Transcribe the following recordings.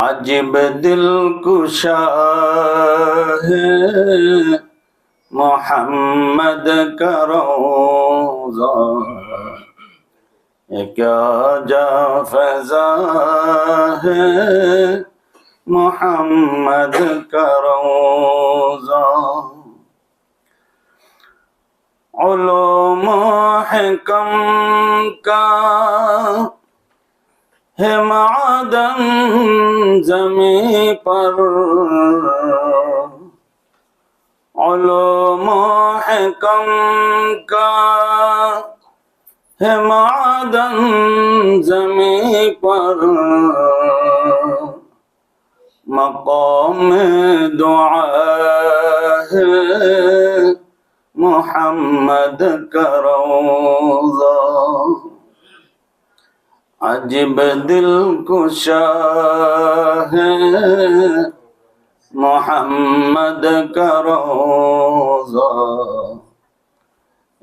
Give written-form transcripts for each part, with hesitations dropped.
عجب دل کشا ہے محمد کا روضہ، یہ کیا جا فضا ہے محمد کا روضہ، علوم و حکم کا ہے معدن زمیں پر، علوم و حکم کا ہے معدن زمیں پر، مقام دعا ہے محمد کا روضہ، عجب دل کشا ہے محمد کا روضہ،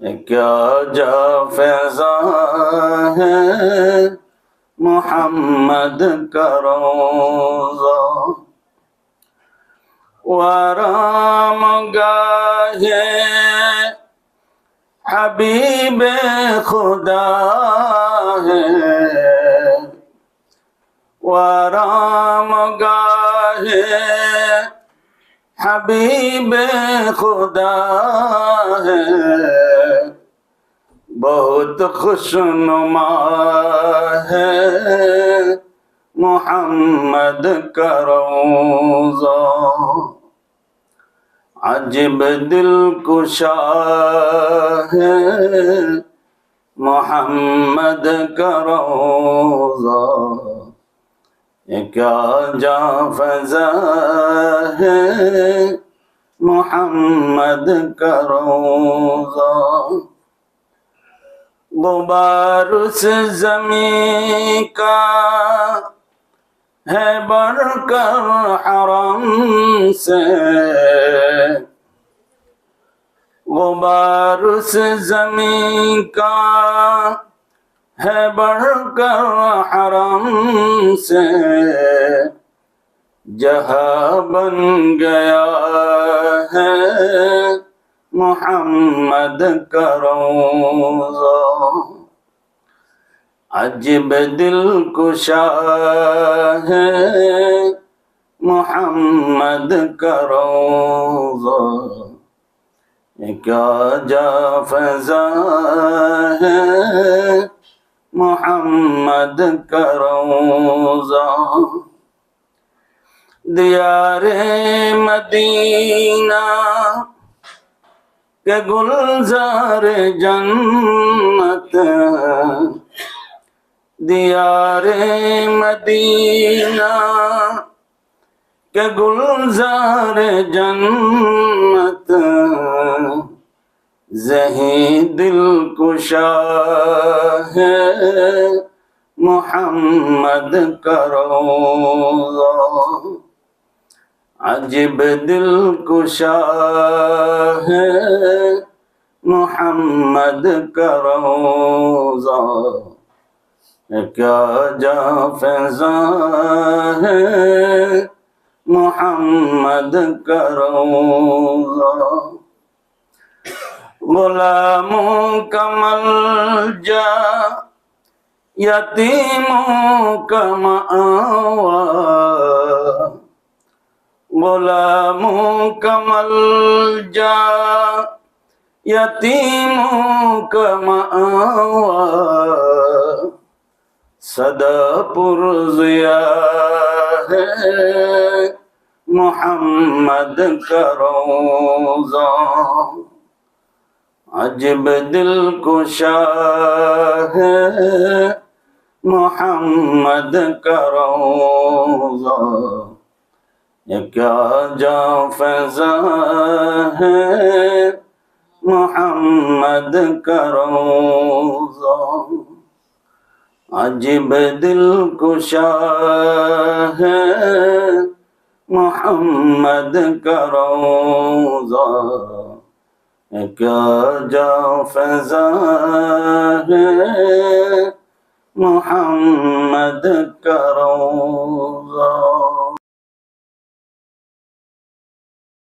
یہ کیا جا فیضا ہے محمد کا روضہ، وآرام گاہ حبیب خدا ہے، وآرام گاہ حبیب خدا ہے، بہت خوشنما ہے محمد کا روضہ، عجب دل کشا ہے محمد کا روضہ، یہ کیا جا فضا ہے محمد کا روضہ، غبار اس زمین کا ہے بڑھ کر حرم سے، غبار اس زمین کا ہے بڑھ کر حرم سے، جہاں بن گیا ہے محمد کا روضہ، عجب دل کشا ہے محمد کا روضہ، یہ کیا جا فضا ہے محمد کا روضہ، دیار مدینہ کے گلزار جنت، دیار مدینہ کے گلزار جنت، زہیں دل کشا ہے محمد کا روضہ، عجب دل کشا ہے محمد کا روضہ، کیا جا فیضا ہے محمد کا روضہ، غلاموں کا ملجا یتیموں کا مأویٰ، غلاموں کا ملجا یتیموں کا مأویٰ، صدا پرضیاء ہے محمد کا روضہ، عجب دل کشا ہے محمد کا روضہ، یہ کیا جا فیضا ہے محمد کا روضہ، عجب دل کشا ہے محمد کا روضہ، کیا جا فیضا ہے محمد کا روضہ۔